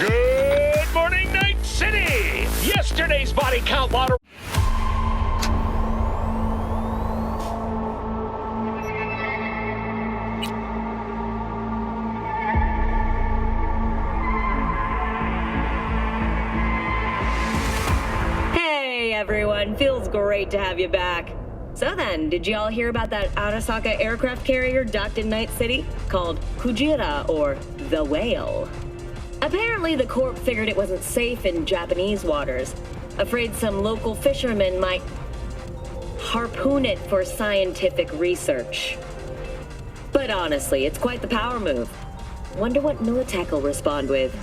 Good morning, Night City! Yesterday's body count lottery. Hey everyone, feels great to have you back. So then, did you all hear about that Arasaka aircraft carrier docked in Night City? Called Kujira, or the Whale. Apparently the Corp figured it wasn't safe in Japanese waters, afraid some local fishermen might harpoon it for scientific research. But honestly, it's quite the power move. Wonder what Militech will respond with.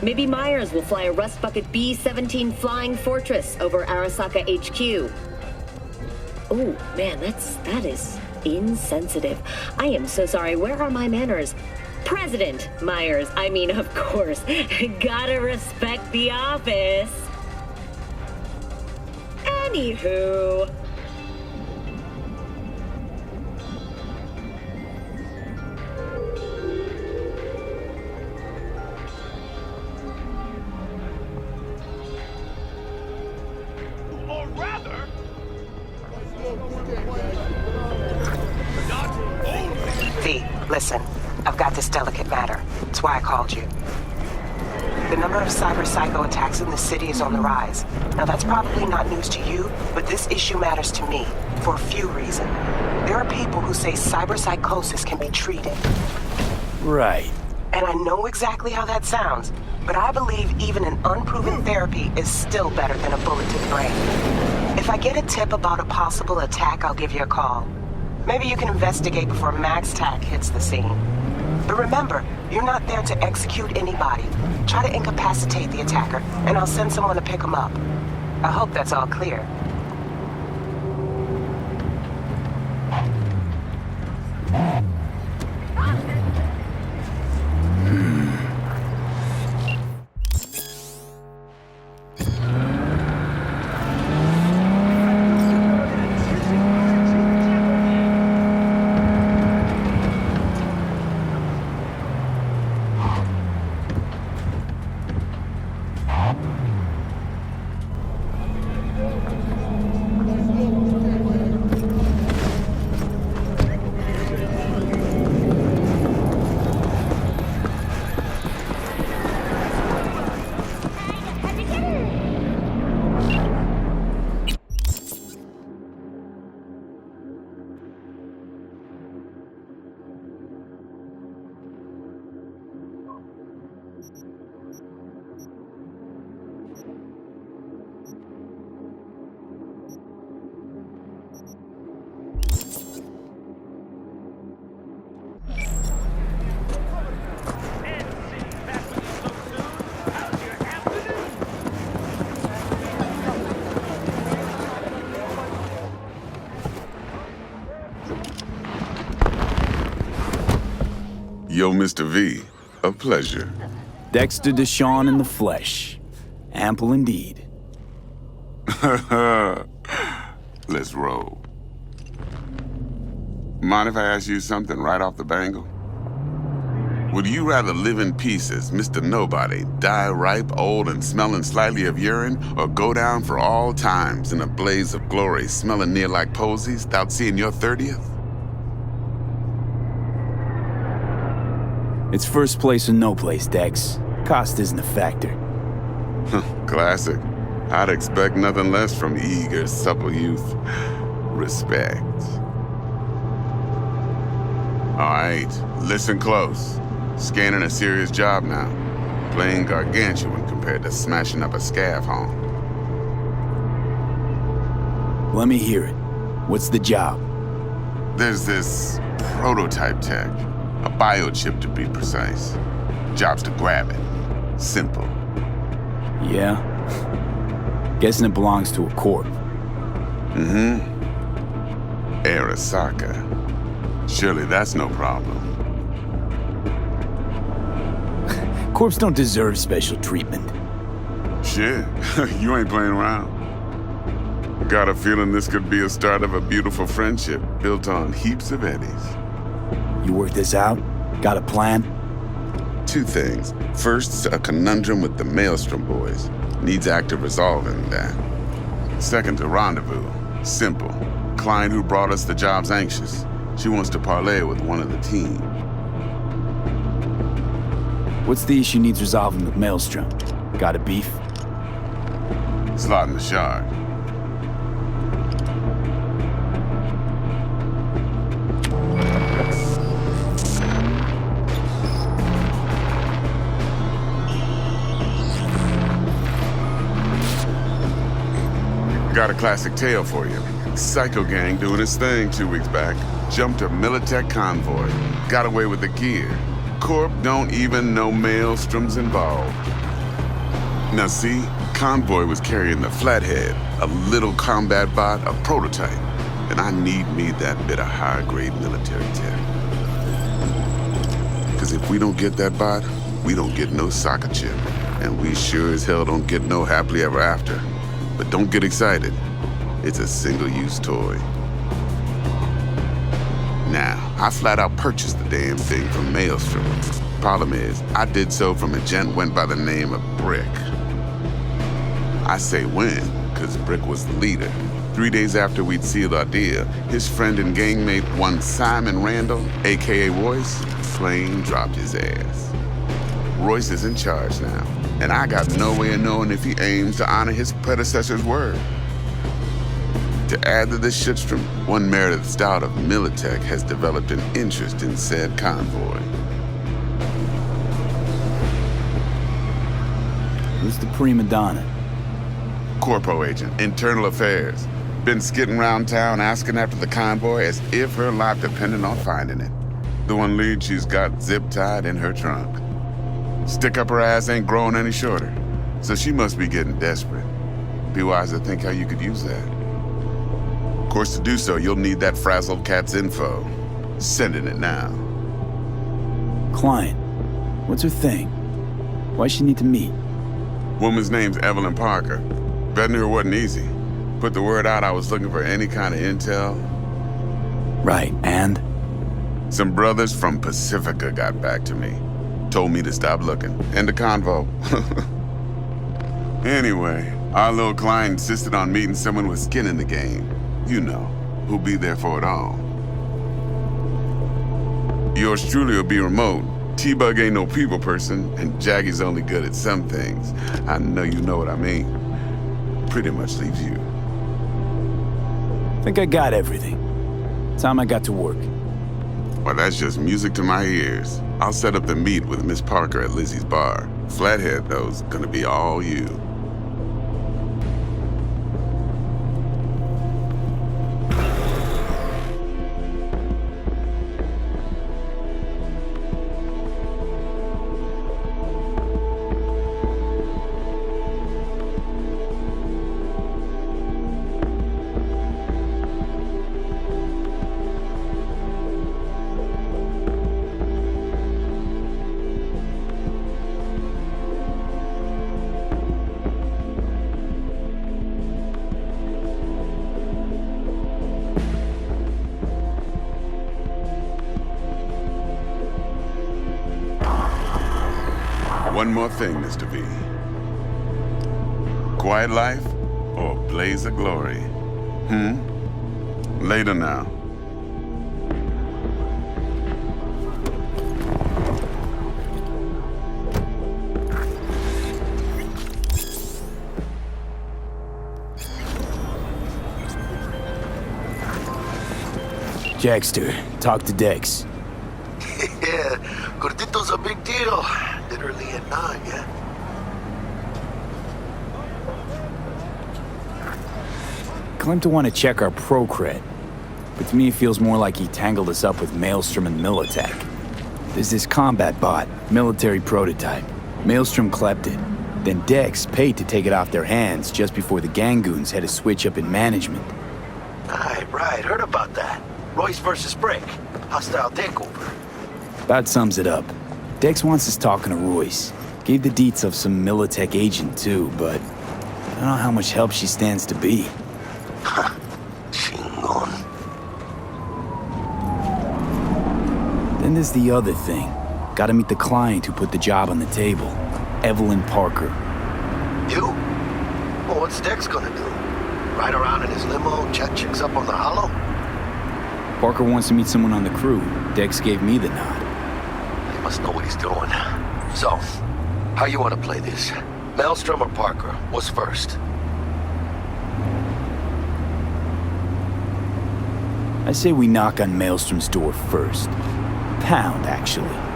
Maybe Myers will fly a Rust Bucket B-17 Flying Fortress over Arasaka HQ. Oh, man, that is insensitive. I am so sorry. Where are my manners? President Myers, I mean, of course. Gotta respect the office. Anywho. Or rather, V, listen. I've got this delicate matter. That's why I called you. The number of cyber psycho attacks in the city is on the rise. Now that's probably not news to you, but this issue matters to me for a few reasons. There are people who say cyber psychosis can be treated. Right. And I know exactly how that sounds, but I believe even an unproven therapy is still better than a bullet to the brain. If I get a tip about a possible attack, I'll give you a call. Maybe you can investigate before Max Tack hits the scene. But remember, you're not there to execute anybody. Try to incapacitate the attacker, and I'll send someone to pick him up. I hope that's all clear. Yo, Mr. V, a pleasure. Dexter Deshawn in the flesh. Ample indeed. Let's roll. Mind if I ask you something right off the bangle? Would you rather live in peace as Mr. Nobody, die ripe, old, and smelling slightly of urine, or go down for all times in a blaze of glory, smelling near like posies, without seeing your 30th? It's first place or no place, Dex. Cost isn't a factor. Classic. I'd expect nothing less from eager, supple youth. Respect. All right, listen close. Scanning a serious job now. Playing gargantuan compared to smashing up a scav home. Let me hear it. What's the job? There's this prototype tech. A biochip, to be precise. Job's to grab it. Simple. Yeah? Guessing it belongs to a corp. Mm-hmm. Arasaka. Surely that's no problem. Corps don't deserve special treatment. Shit, you ain't playing around. Got a feeling this could be a start of a beautiful friendship built on heaps of eddies. You work this out? Got a plan? Two things. First, a conundrum with the Maelstrom boys. Needs active resolving that. Second, a rendezvous. Simple. Client who brought us the job's anxious. She wants to parlay with one of the team. What's the issue needs resolving with Maelstrom? Got a beef? Slot in the shard. Got a classic tale for you. Psycho gang doing its thing 2 weeks back. Jumped a Militech convoy. Got away with the gear. Corp don't even know Maelstrom's involved. Now see, convoy was carrying the Flathead, a little combat bot, a prototype. And I need me that bit of high-grade military tech. Because if we don't get that bot, we don't get no soccer chip. And we sure as hell don't get no happily ever after. But don't get excited. It's a single-use toy. Now, I flat out purchased the damn thing from Maelstrom. Problem is, I did so from a gent went by the name of Brick. I say when, because Brick was the leader. 3 days after we'd sealed our deal, his friend and gangmate, one Simon Randall, a.k.a. Royce, plain dropped his ass. Royce is in charge now, and I got no way of knowing if he aims to honor his predecessor's word. To add to this shitstrom, one Meredith Stout of Militech has developed an interest in said convoy. Who's the prima donna? Corpo agent, internal affairs. Been skidding around town asking after the convoy as if her life depended on finding it. The one lead she's got zip-tied in her trunk. Stick up her ass ain't growing any shorter, so she must be getting desperate. Be wise to think how you could use that. Of course, to do so, you'll need that frazzled cat's info. Sending it now. Client. What's her thing? Why she need to meet? Woman's name's Evelyn Parker. Betting her wasn't easy. Put the word out I was looking for any kind of intel. Right, and? Some brothers from Pacifica got back to me. Told me to stop looking. End of convo. Anyway, our little client insisted on meeting someone with skin in the game. You know, who'll be there for it all. Yours truly will be remote. T-Bug ain't no people person, and Jaggy's only good at some things. I know you know what I mean. Pretty much leaves you. Think I got everything. Time I got to work. Well, that's just music to my ears. I'll set up the meet with Miss Parker at Lizzie's bar. Flathead, though's gonna be all you. One more thing, Mr. V. Quiet life or blaze of glory? Later now. Jackster, talk to Dex. Yeah, Gordito's a big deal. Literally at 9, yeah? Claimed to want to check our pro cred, but to me it feels more like he tangled us up with Maelstrom and Militech. There's this combat bot, military prototype. Maelstrom clept it. Then Dex paid to take it off their hands just before the Gangoons had a switch up in management. Right, heard about that. Royce versus Brick. Hostile takeover. That sums it up. Dex wants us talking to Royce. Gave the deets of some Militech agent too, but I don't know how much help she stands to be. Chingon. Then there's the other thing. Gotta meet the client who put the job on the table. Evelyn Parker. You? Well, what's Dex gonna do? Ride around in his limo, chat chicks up on the hollow? Parker wants to meet someone on the crew. Dex gave me the nod. He must know what he's doing. So, how you want to play this? Maelstrom or Parker? What's first? I say we knock on Maelstrom's door first. Pound, actually.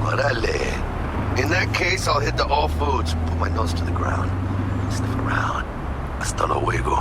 Orale. In that case, I'll hit the all foods, put my nose to the ground, sniff around. Hasta luego.